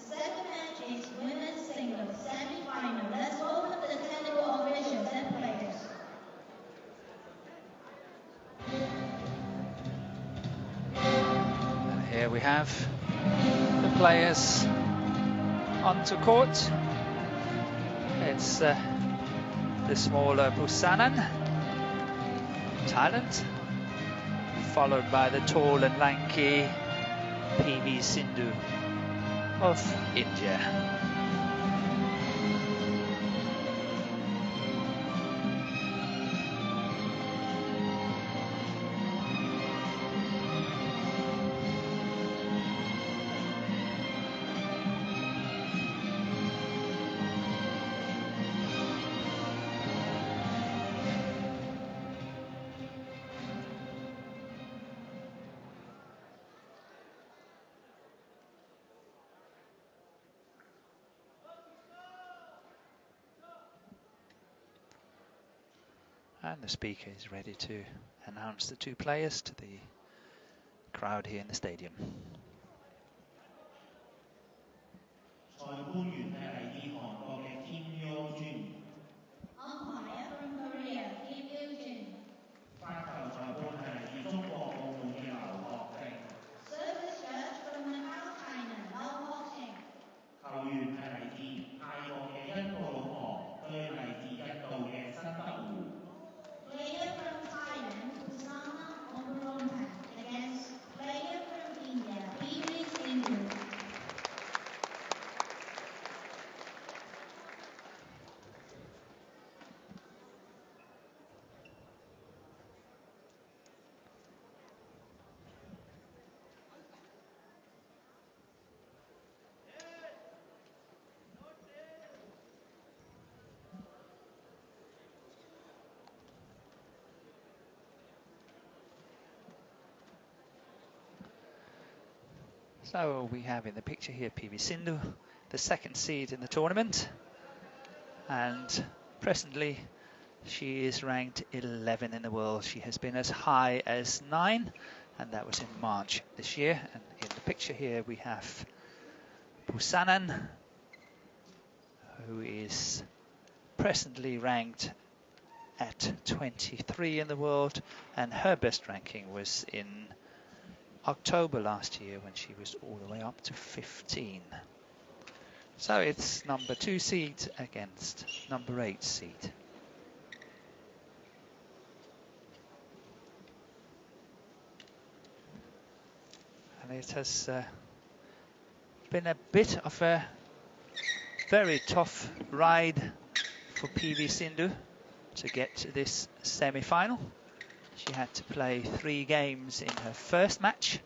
second match is women's singles semi-final. Let's welcome the technical officials and players. And here we have the players onto court. It's the smaller Busanan, Thailand, followed by the tall and lanky PV Sindhu of India. And the speaker is ready to announce the two players to the crowd here in the stadium. Umpire from Korea, Kim Yoo-jin. Service judge from Macau, China, Lau Ho-cheng. Player from Thailand, Pusana Ombrompan, against player from India, PV Sindhu. So we have in the picture here PV Sindhu, the second seed in the tournament, and presently she is ranked 11 in the world. She has been as high as 9, and that was in March this year. And in the picture here we have Busanan, who is presently ranked at 23 in the world, and her best ranking was in October last year when she was all the way up to 15. So it's number 2 seed against number 8 seed. And it has been a bit of a very tough ride for PV Sindhu to get to this semi-final. She had to play 3 games in her first match.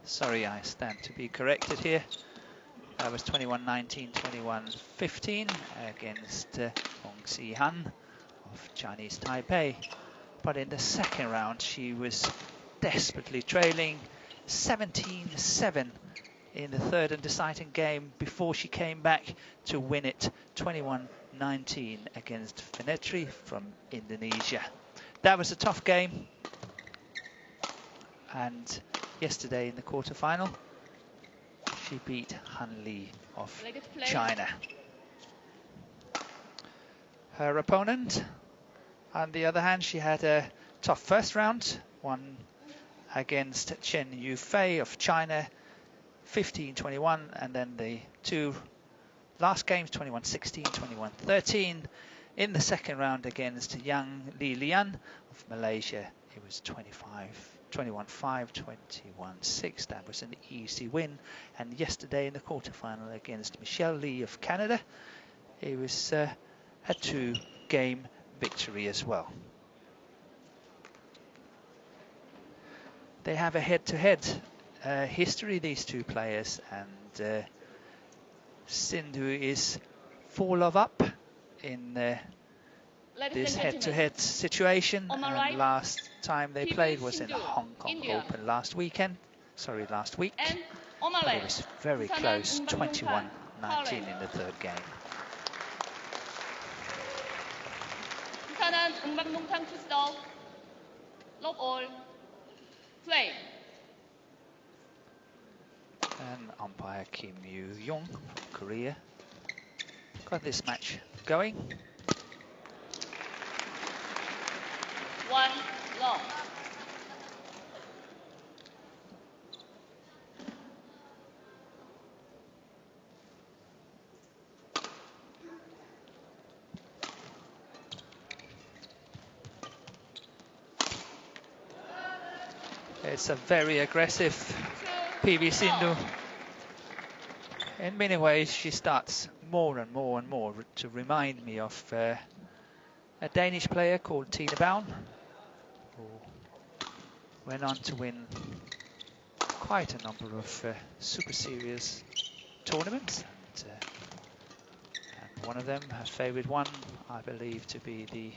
Sorry, I stand to be corrected here. That was 21-19, 21-15 against Wong Si-han of Chinese Taipei. But in the second round, she was desperately trailing 17-7 in the third and deciding game before she came back to win it 21-19 against Venetri from Indonesia. That was a tough game. And yesterday in the quarterfinal, she beat Han Li of China. Her opponent, on the other hand, she had a tough first round, one against Chen Yufei of China, 15-21, and then the 2 last games, 21-16, 21-13. In the second round against Yang Lilian of Malaysia, it was 21-5, 21-6. That was an easy win. And yesterday in the quarterfinal against Michelle Lee of Canada, it was a 2-game victory as well. They have a head-to-head history, these two players, and Sindhu is 4-love up in this head-to-head situation. And last time they played was in the Hong Kong Open last week. But it was very close, 21-19 in the third game. 심판은 동방농탕 투스터. Love all. Play. And umpire Kim Yu-young from Korea got this match going. 1 love. It's a very aggressive PV Sindhu. In many ways, she starts more and more and more to remind me of a Danish player called Tina Baun, who went on to win quite a number of super serious tournaments. And one of them, her favourite one, I believe to be the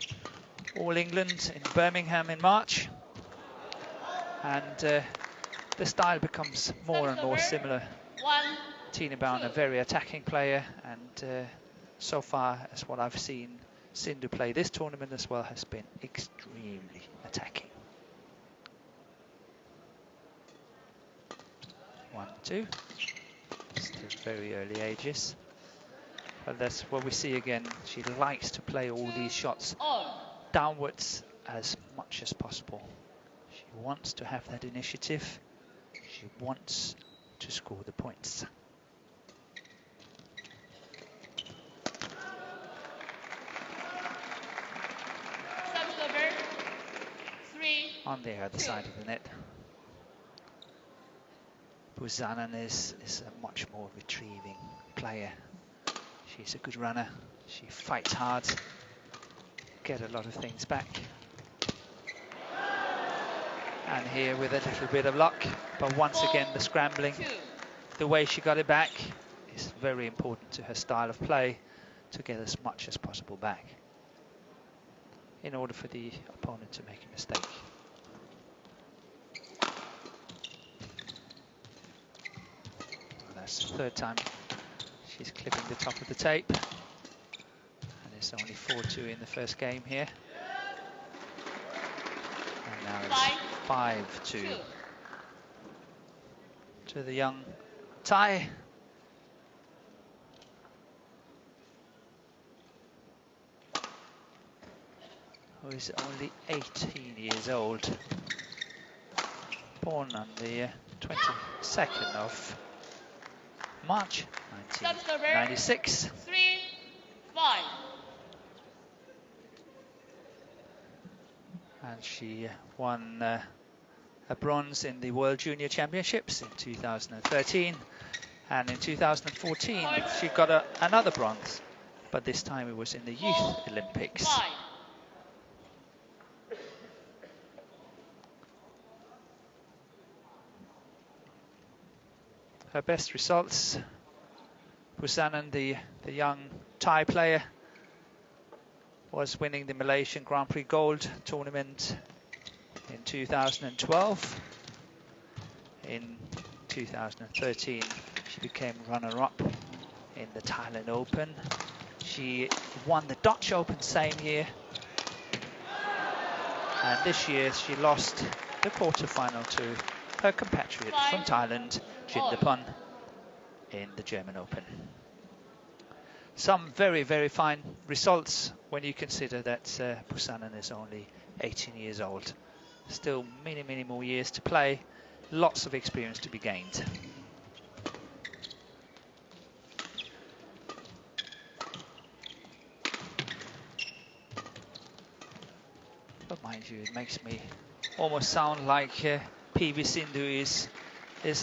All England in Birmingham in March. And the style becomes more and more similar. Tina Baun, a very attacking player, and so far as what I've seen Sindhu play this tournament as well has been extremely attacking. 1-2, still very early ages, but that's what we see again. She likes to play all these shots downwards as much as possible. She wants to have that initiative. She wants to score the points. On the other side of the net, Busanan is a much more retrieving player. She's a good runner. She fights hard, get a lot of things back. And here with a little bit of luck, but once again the scrambling, the way she got it back is very important to her style of play, to get as much as possible back in order for the opponent to make a mistake. Well, that's the third time she's clipping the top of the tape, and it's only 4-2 in the first game here. And now it's 5-2 to the young Thai. Who is only 18 years old, born on the 22nd of March 1996. 3-5. And she won a bronze in the World Junior Championships in 2013, and in 2014 she got another bronze, but this time it was in the Youth Olympics. 5. Her best results, Busanan, the young Thai player, was winning the Malaysian Grand Prix Gold tournament in 2012. In 2013, she became runner-up in the Thailand Open. She won the Dutch Open same year. And this year she lost the quarter-final to her compatriot from Thailand, Jindapan, in the German Open. Some very, very fine results when you consider that Busanan is only 18 years old. Still many, many more years to play, lots of experience to be gained. But mind you, it makes me almost sound like PV Sindhu is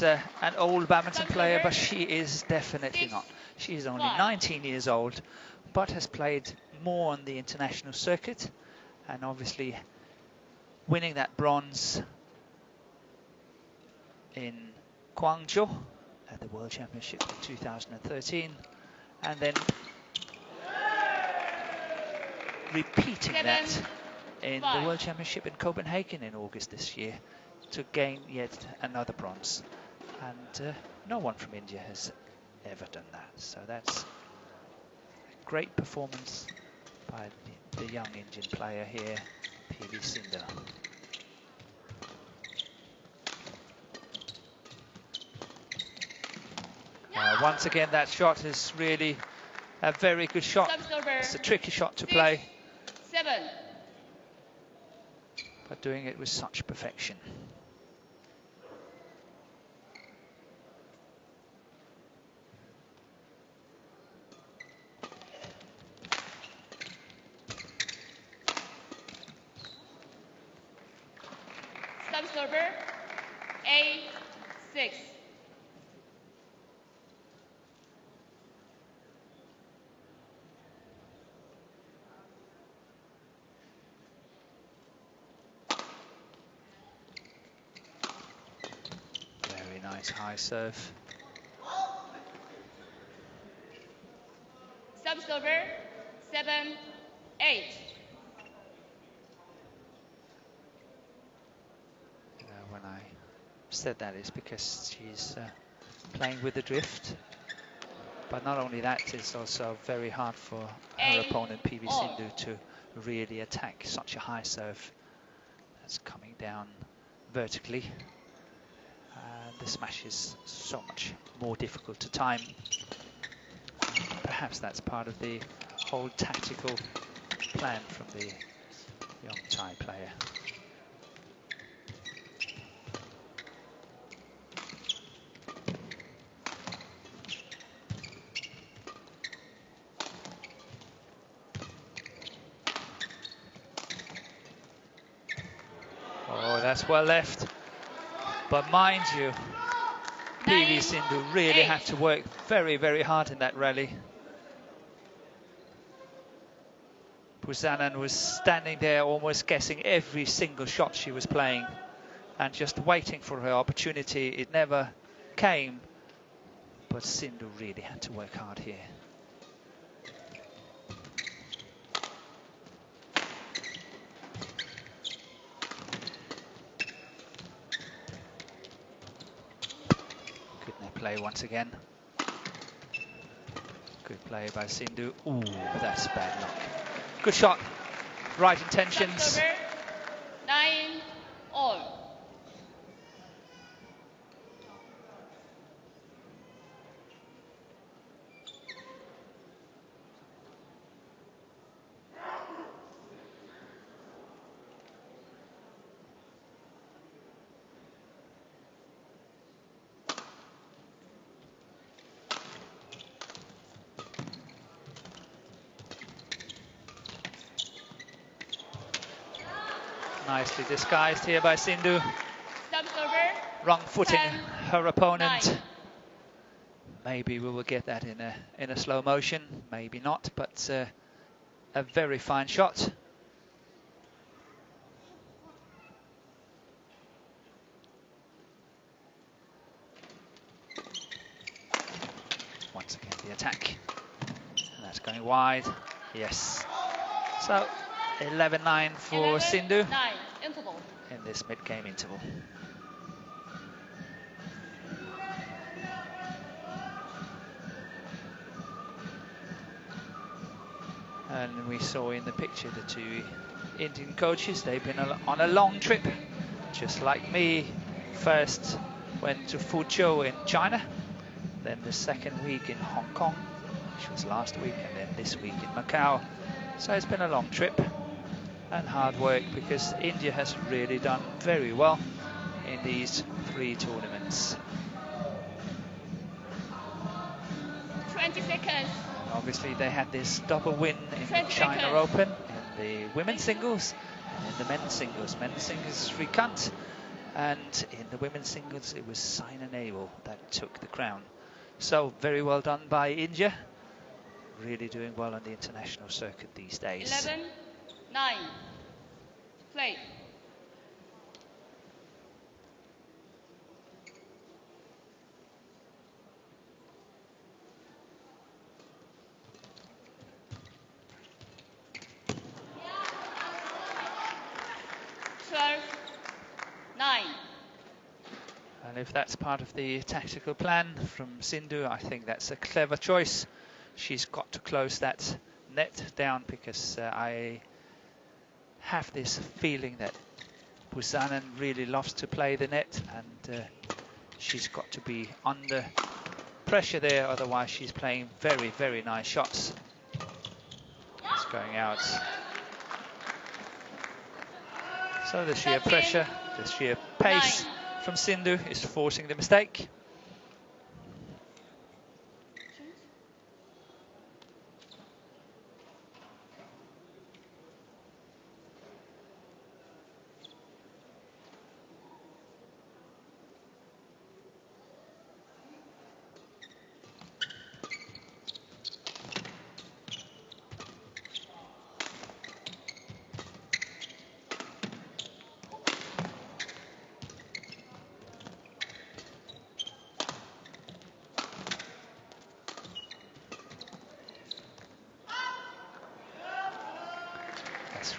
an old badminton player, but she is definitely not. She is only 19 years old, but has played more on the international circuit, and obviously winning that bronze in Guangzhou at the World Championship in 2013, and then repeating that in the World Championship in Copenhagen in August this year to gain yet another bronze. And no one from India has ever done that, so that's a great performance by the young Indian player here, PV Sindhu. Once again, that shot is really a very good shot. It's a tricky shot to play, 7. but doing it with such perfection. Server A6. Very nice high serve. Server 7-8. When I said that, it's because she's playing with the drift. But not only that, it's also very hard for her opponent, PV Sindhu, to really attack such a high serve that's coming down vertically. The smash is so much more difficult to time. Perhaps that's part of the whole tactical plan from the young Thai player. Oh, that's well left. But mind you, PV Sindhu really had to work very, very hard in that rally. Busanan was standing there almost guessing every single shot she was playing and just waiting for her opportunity. It never came, but Sindhu really had to work hard here. Play once again. Good play by Sindhu. Ooh, that's bad luck. Good shot. Right intentions. 9-all. Nicely disguised here by Sindhu. Wrong footing her opponent. 9. Maybe we will get that in a slow motion. Maybe not, but a very fine shot. Once again, the attack. And that's going wide. Yes. So 11-9 for Sindhu 9, interval. in this mid-game interval. And we saw in the picture the two Indian coaches. They've been on a long trip, just like me. First went to Fuzhou in China, then the second week in Hong Kong, which was last week, and then this week in Macau. So it's been a long trip and hard work, because India has really done very well in these 3 tournaments. 20 seconds. Obviously they had this double win in the China Open, in the women's singles and in the men's singles. Men's singles Srikanth, and in the women's singles it was Saina Nehwal that took the crown. So very well done by India. Really doing well on the international circuit these days. 11-9. Play. And if that's part of the tactical plan from Sindhu, I think that's a clever choice. She's got to close that net down, because I have this feeling that Busanan really loves to play the net, and she's got to be under pressure there, otherwise she's playing very, very nice shots. It's going out. So the sheer pressure, the sheer pace from Sindhu is forcing the mistake.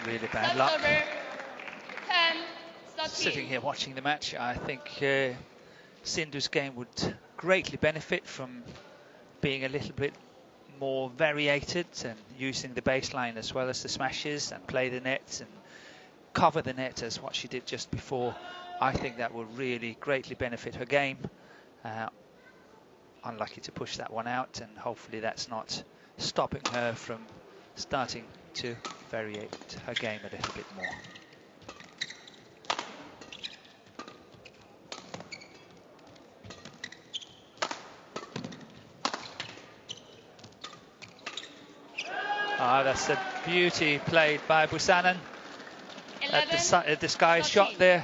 Really bad luck. Sitting here watching the match, I think Sindhu's game would greatly benefit from being a little bit more variated and using the baseline as well as the smashes, and play the nets and cover the net as what she did just before. I think that will really greatly benefit her game. Unlucky to push that one out, and hopefully that's not stopping her from starting to variate her game a little bit more. Ah, that's a beauty played by Busanan. At the disguised shot there,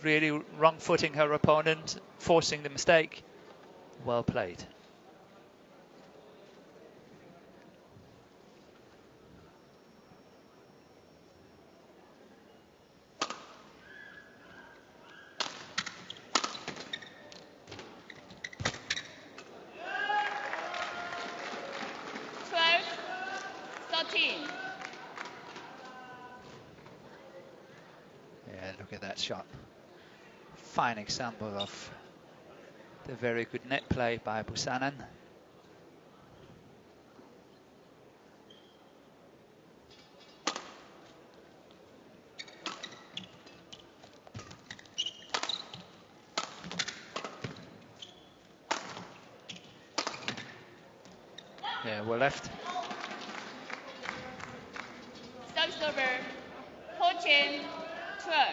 really wrong-footing her opponent, forcing the mistake. Well played. Yeah, look at that shot. Fine example of the very good net play by Busanan. Yeah, well left. Service over. 14, 12.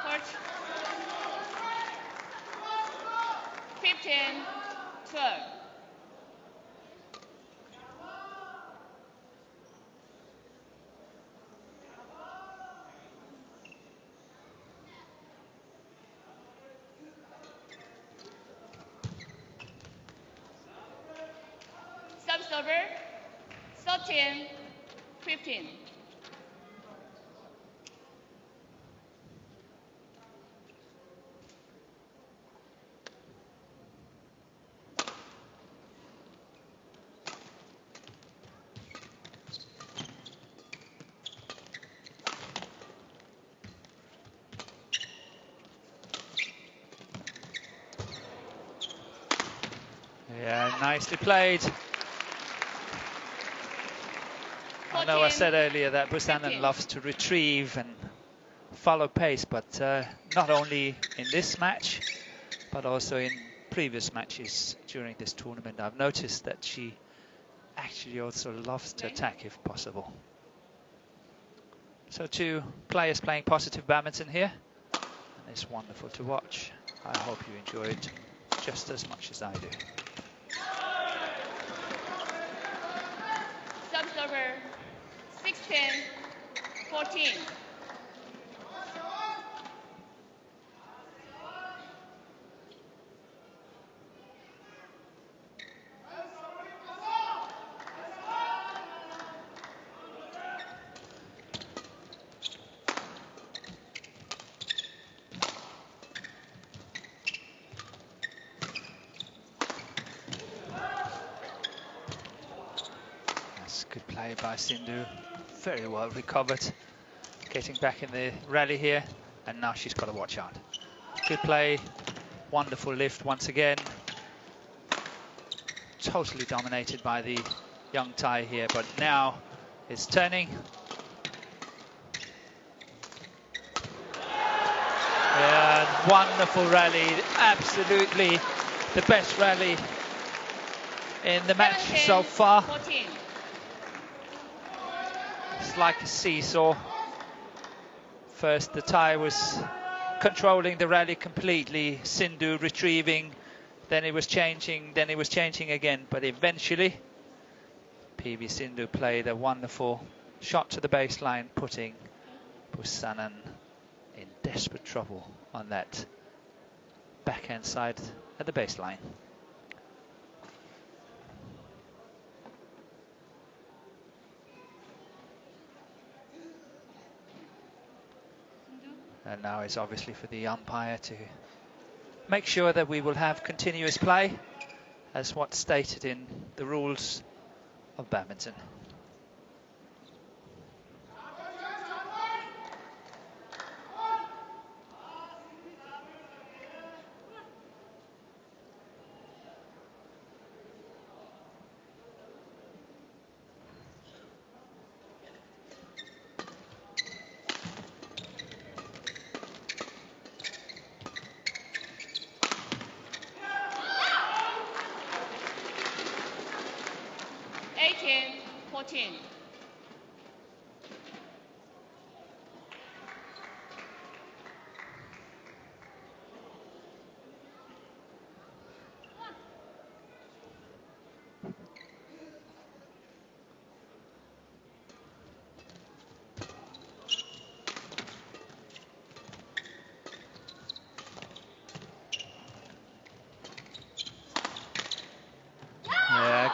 Court. 15, 12. Service over. 13, 15. Yeah, nicely played. I know I said earlier that Busanan loves to retrieve and follow pace, but not only in this match, but also in previous matches during this tournament. I've noticed that she actually also loves to attack if possible. So two players playing positive badminton here, and it's wonderful to watch. I hope you enjoy it just as much as I do. Service over. 16, 14. That's good play by Sindhu. very well recovered, getting back in the rally here, and now she's got to watch out. Good play, wonderful lift once again. Totally dominated by the young Thai here, but now it's turning. Yeah, wonderful rally, absolutely the best rally in the match so far. 14. It's like a seesaw. First the Thai was controlling the rally completely, Sindhu retrieving, then it was changing again, but eventually PV Sindhu played a wonderful shot to the baseline, putting Busanan in desperate trouble on that backhand side at the baseline. And now it's obviously for the umpire to make sure that we will have continuous play, as what's stated in the rules of badminton.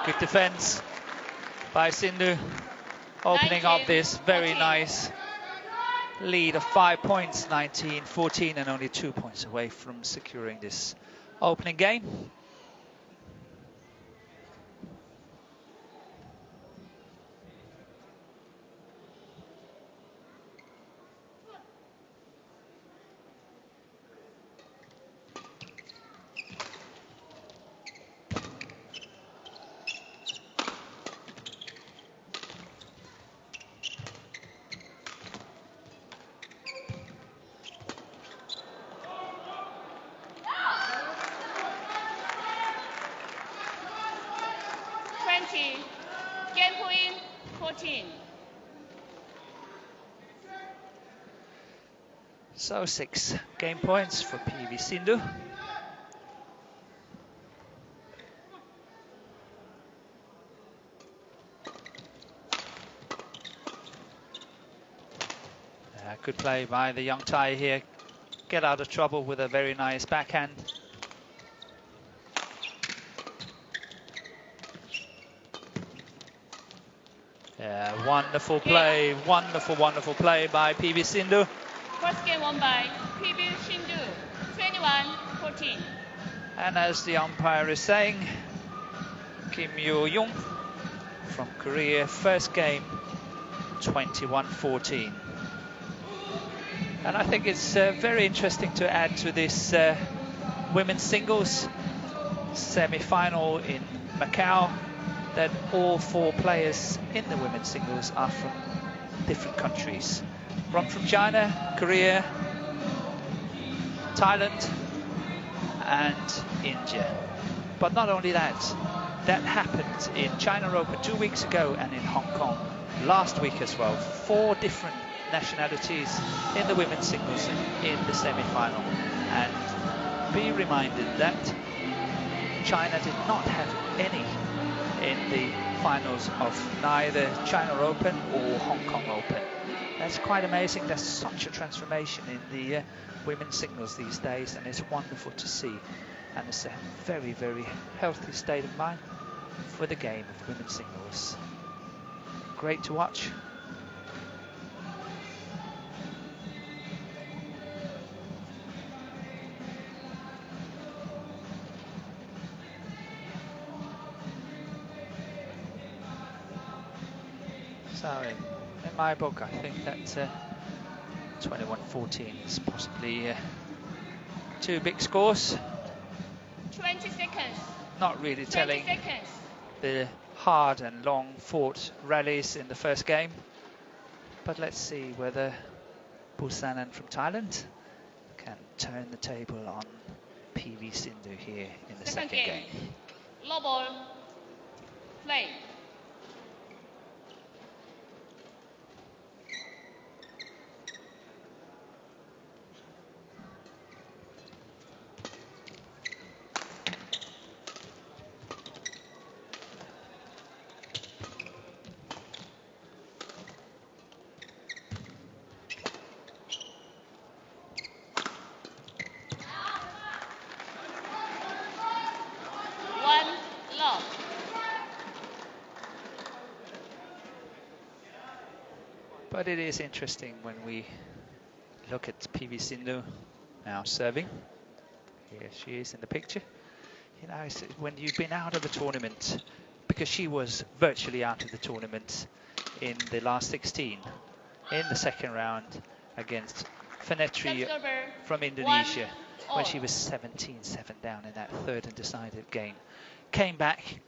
Good defense by Sindhu, opening up this very nice lead of 5 points, 19-14, and only 2 points away from securing this opening game. Game point 14. So 6 game points for PV Sindhu. Good play by the young Thai here. Get out of trouble with a very nice backhand. Yeah, wonderful play, wonderful play by PV Sindhu. First game won by PV Sindhu, 21-14. And as the umpire is saying, Kim Yo-young from Korea, first game, 21-14. And I think it's very interesting to add to this women's singles semi-final in Macau that all 4 players in the women's singles are from different countries. One from China, Korea, Thailand and India. But not only that, that happened in China Open 2 weeks ago and in Hong Kong last week as well. 4 different nationalities in the women's singles in the semi-final. And be reminded that China did not have any in the finals of neither China Open or Hong Kong Open. That's quite amazing. There's such a transformation in the women's singles these days, and it's wonderful to see. And it's a very, very healthy state of mind for the game of women's singles. Great to watch. So in In my book, I think that 21-14 is possibly two big scores. 20 seconds. Not really 20 telling seconds. the hard and long fought rallies in the first game. But let's see whether Busanan from Thailand can turn the table on PV Sindhu here in the second game. Low ball. Play. But it is interesting when we look at PV Sindhu now serving. Here she is in the picture. You know, when you've been out of a tournament, because she was virtually out of the tournament in the last 16, in the second round against Fenetri from Indonesia, when she was 17-7 down in that third and decisive game. Came back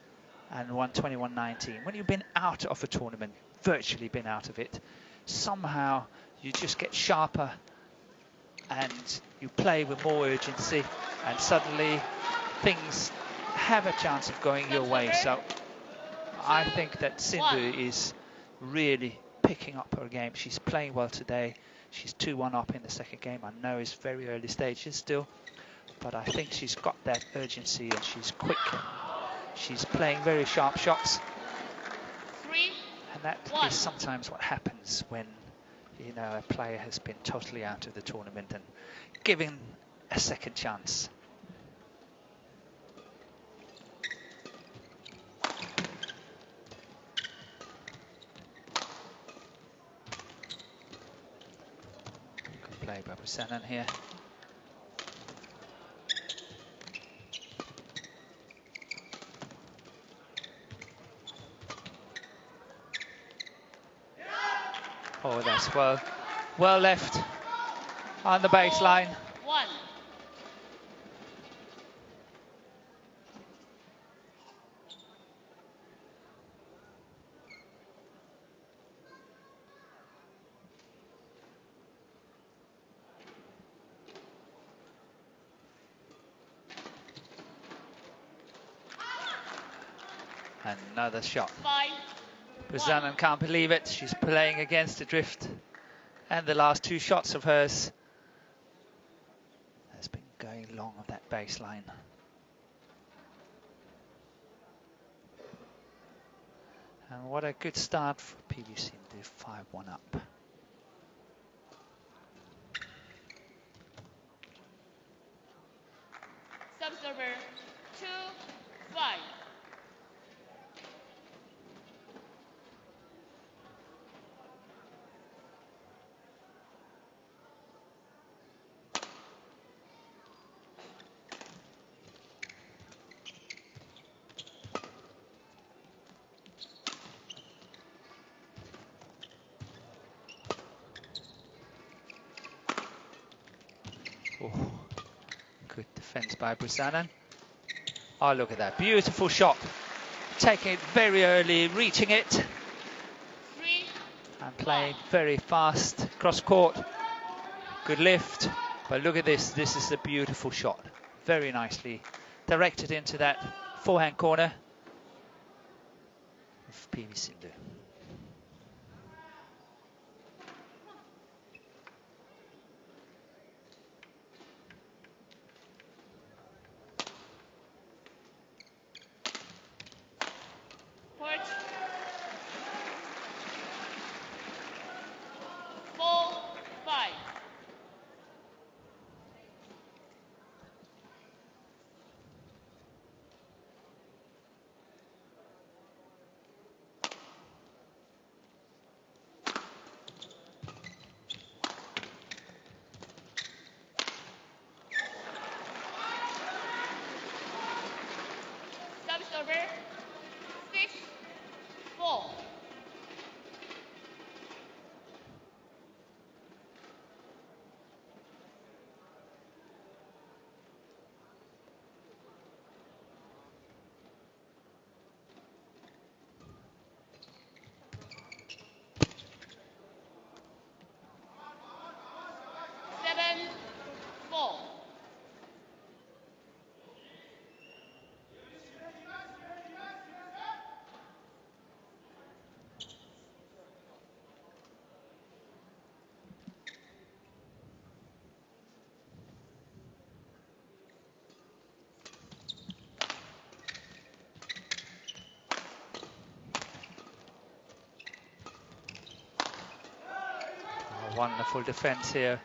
and won 21-19. When you've been out of a tournament, virtually been out of it, somehow you just get sharper and you play with more urgency, and suddenly things have a chance of going your way. So I think that Sindhu is really picking up her game. She's playing well today. She's 2-1 up in the second game. I know it's very early stages still, but I think she's got that urgency and she's quick. She's playing very sharp shots. And that is sometimes what happens when, you know, a player has been totally out of the tournament and given a second chance. Good play by Busanan here. Oh, that's well left on the baseline. Another shot. Busanan can't believe it. She's playing against the drift. And the last two shots of hers has been going long on that baseline. And what a good start for PV Sindhu, 5-1 up. Subserver 2-5. Oh, good defense by Busanan. Oh, look at that. Beautiful shot. Taking it very early, reaching it. And playing very fast. Cross court. Good lift. But look at this. This is a beautiful shot. Very nicely directed into that forehand corner of PV Sindhu. Wonderful defense here.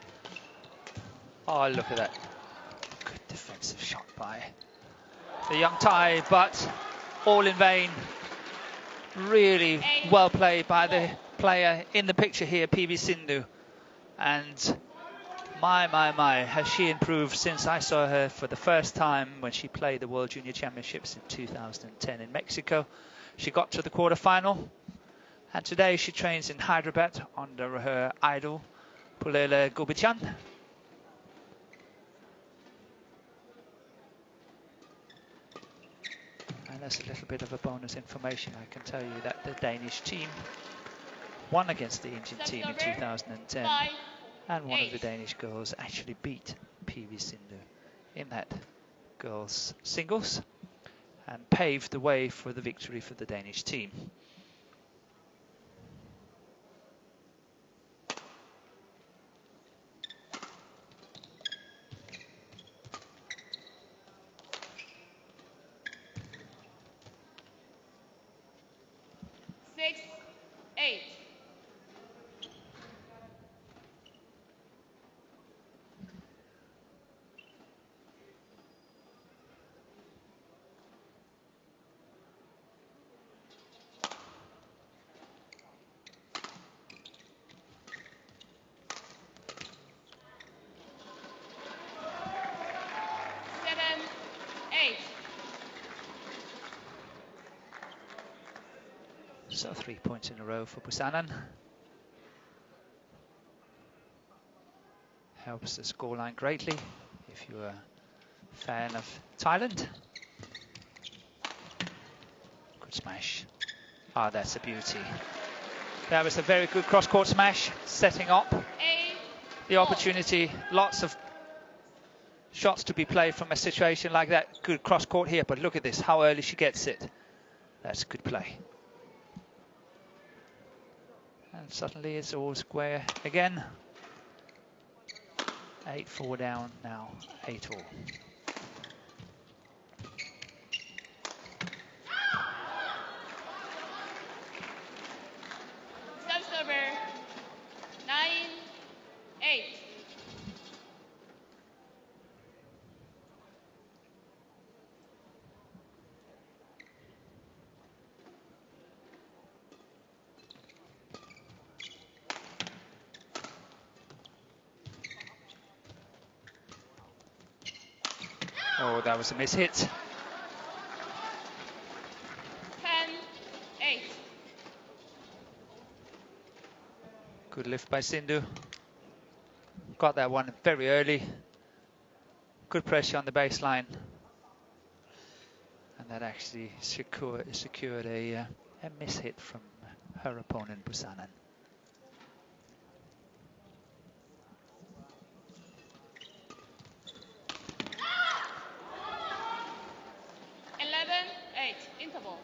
Oh, look at that. Good defensive shot by the young Thai, but all in vain. Really well played by the player in the picture here, PV Sindhu. And my, has she improved since I saw her for the first time when she played the World Junior Championships in 2010 in Mexico. She got to the quarterfinal, and today she trains in Hyderabad under her idol, Pulela Gobichan. And as a little bit of a bonus information, I can tell you that the Danish team won against the Indian team in 2010. And one of the Danish girls actually beat PV Sindhu in that girls' singles and paved the way for the victory for the Danish team. So 3 points in a row for Busanan. Helps the scoreline greatly if you're a fan of Thailand. Good smash. Ah, that's a beauty. That was a very good cross-court smash, setting up the opportunity. Lots of shots to be played from a situation like that. Good cross-court here, but look at this, how early she gets it. That's good play. And suddenly it's all square again. 8-4 down now, 8-all. Server 9-8. Oh, that was a miss hit. 10-8. Good lift by Sindhu. Got that one very early. Good pressure on the baseline. And that actually secured a miss hit from her opponent, Busanan. Interval.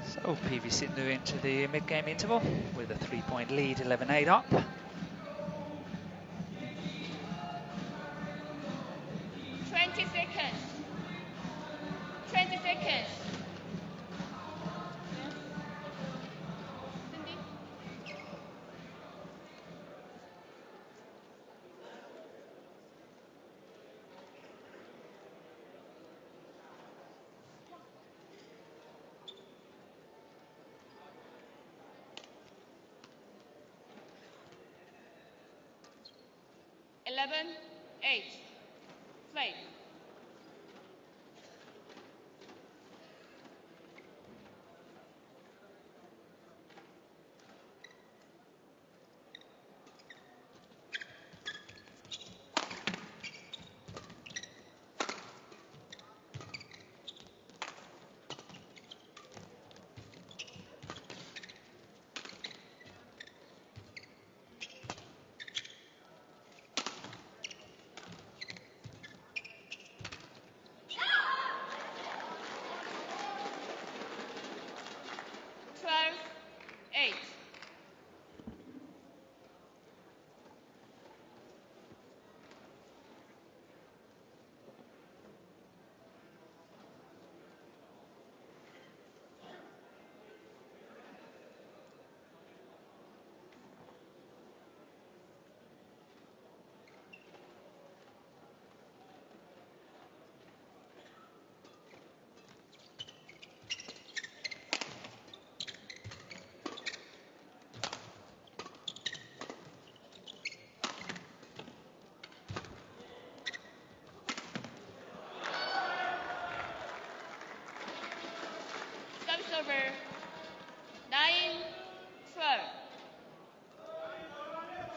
So PV Sindhu into the mid-game interval with a 3-point lead, 11-8 up. 20 seconds. 20 seconds. Cindy? Eleven, 8. Play.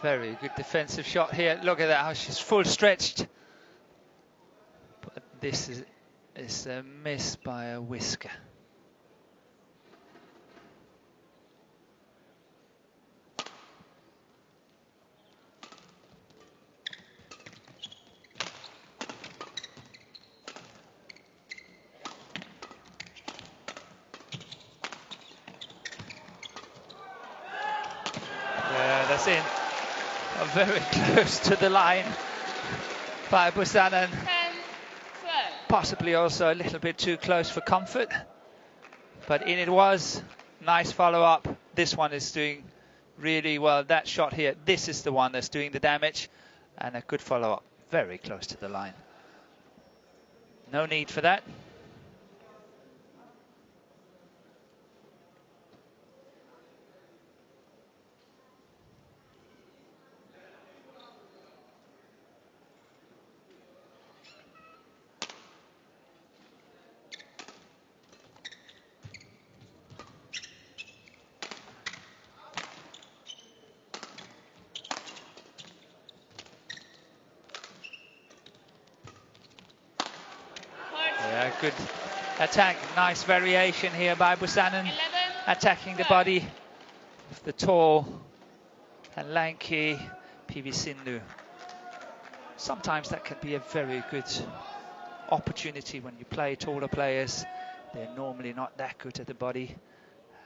Very good defensive shot here. Look at that, how she's full stretched. But this is a miss by a whisker. That's in. Very close to the line by Busanan. 10-12. Possibly also a little bit too close for comfort. But in it was. Nice follow-up. This one is doing really well. That shot here, this is the one that's doing the damage. And a good follow-up. Very close to the line. No need for that. Good attack, nice variation here by Busanan, 11, attacking the body of the tall and lanky PV Sindhu. Sometimes that can be a very good opportunity when you play taller players. They're normally not that good at the body,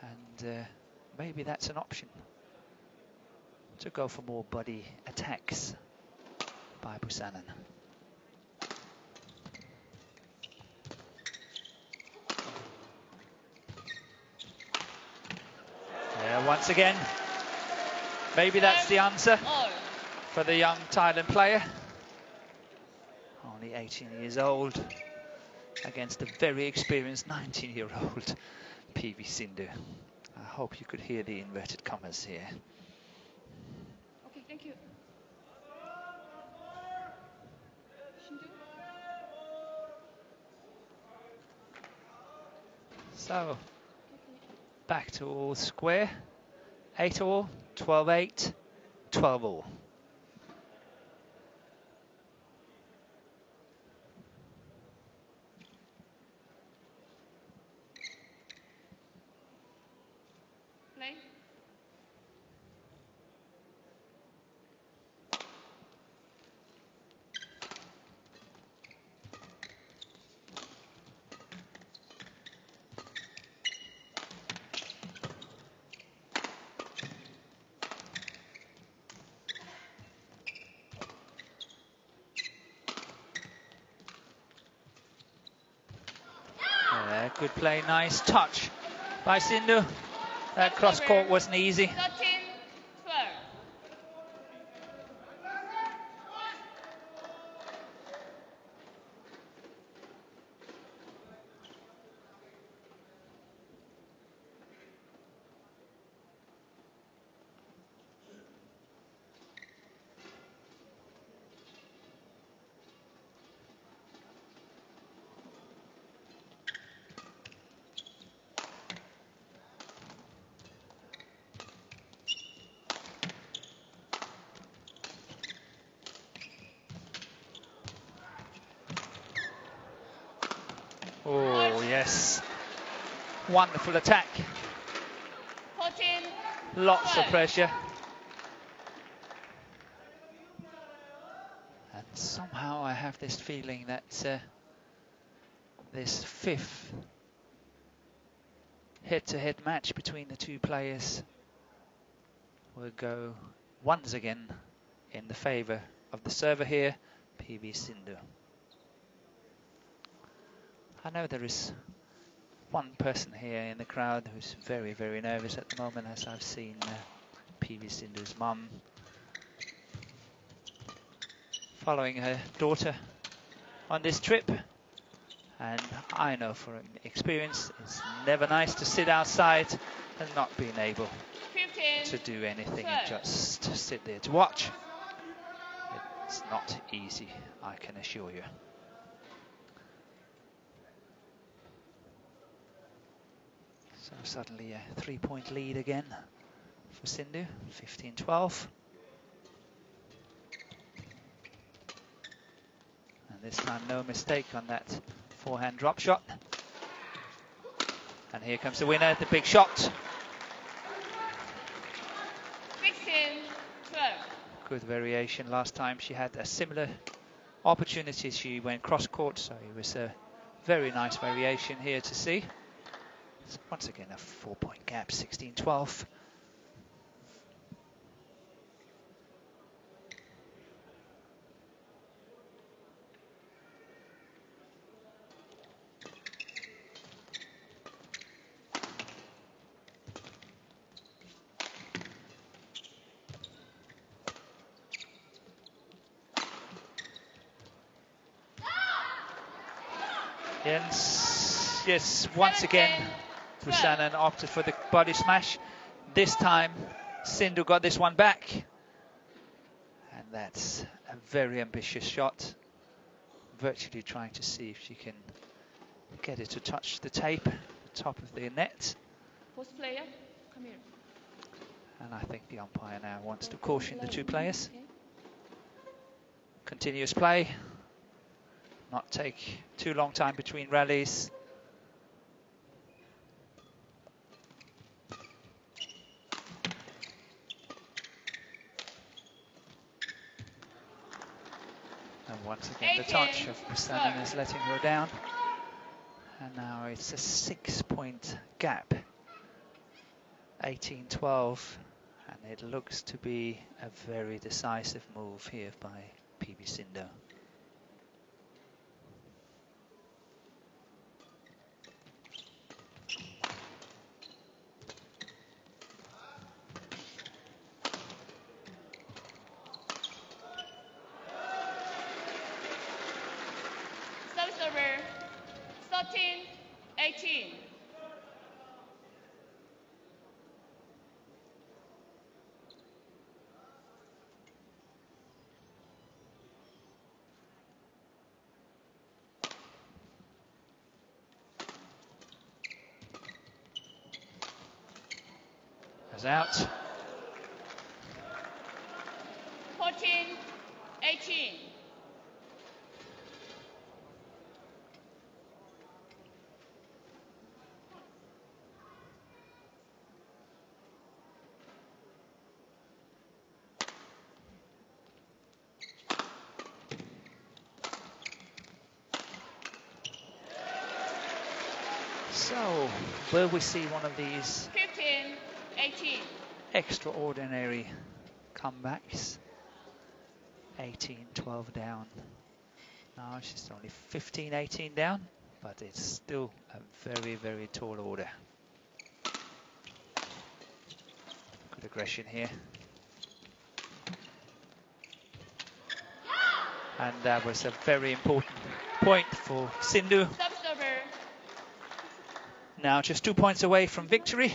and maybe that's an option to go for more body attacks by Busanan. Once again, maybe that's the answer for the young Thailand player. Only 18 years old against a very experienced 19-year-old PV Sindhu. I hope you could hear the inverted commas here. Okay, thank you. So, back to all square. 8-all, 12-8, 12-all. Play. Good play, nice touch by Sindhu. That cross court wasn't easy. 13-12. Oh, yes. Wonderful attack. 14. Lots of pressure. And somehow I have this feeling that this fifth head-to-head match between the two players will go once again in the favour of the server here, PV Sindhu. I know there is one person here in the crowd who's very, very nervous at the moment, as I've seen PV Sindhu's mum following her daughter on this trip. And I know from experience, it's never nice to sit outside and not being able 15, to do anything and just to sit there to watch. It's not easy, I can assure you. So suddenly a 3-point lead again for Sindhu, 15-12. this time no mistake on that forehand drop shot. And here comes the winner, the big shot. 16-12. Good variation. Last time she had a similar opportunity, she went cross court, so it was a very nice variation here to see. So once again a 4-point gap, 16-12. Yes, once again, Buchanan opted for the body smash. This time, Sindhu got this one back. And that's a very ambitious shot. Virtually trying to see if she can get it to touch the tape, the top of the net. Post player, come here. And I think the umpire now wants to caution the two players. Continuous play. Not take too long time between rallies. And once again, the touch of Buchanan is letting her down. And now it's a 6-point gap. 18-12. And it looks to be a very decisive move here by PV Sindhu. Server 13-18. Is out. 14-18. So, will we see one of these 15-18. extraordinary comebacks? 18-12 down. Now she's only 15-18 down, but it's still a very, very tall order. Good aggression here. And that was a very important point for Sindhu. Sub-server Now just 2 points away from victory.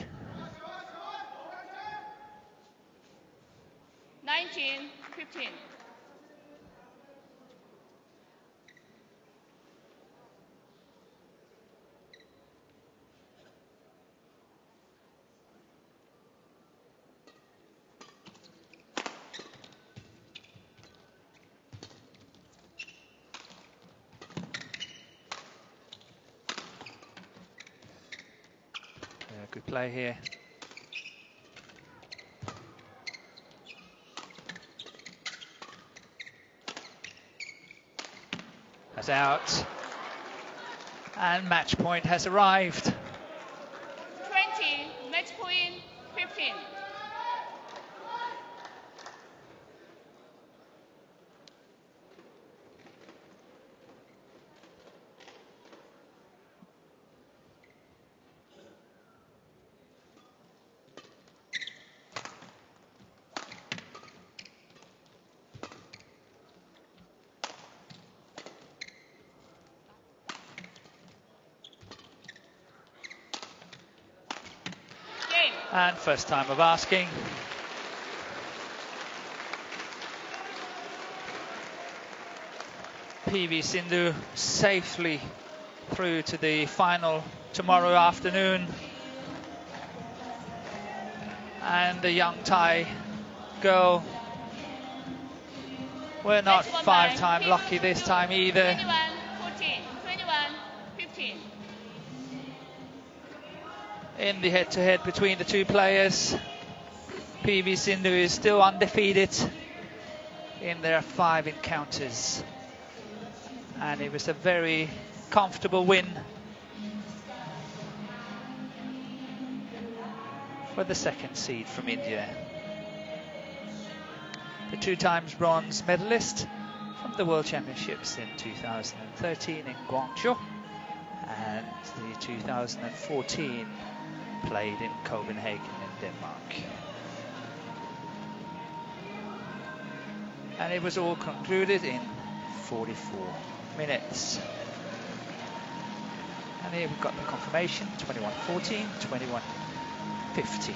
19-15. Good play here. That's out. And match point has arrived. 20, match point 15. And first time of asking. PV Sindhu safely through to the final tomorrow afternoon. And the young Thai girl We're not Match won by five-time P. lucky this time either. 21-14, 21-15. In the head-to-head between the two players, PV Sindhu is still undefeated in their 5 encounters, and it was a very comfortable win for the second seed from India. The 2 times bronze medalist from the World Championships in 2013 in Guangzhou and the 2014 played in Copenhagen in Denmark. And it was all concluded in 44 minutes. And here we've got the confirmation, 21-14, 21-15.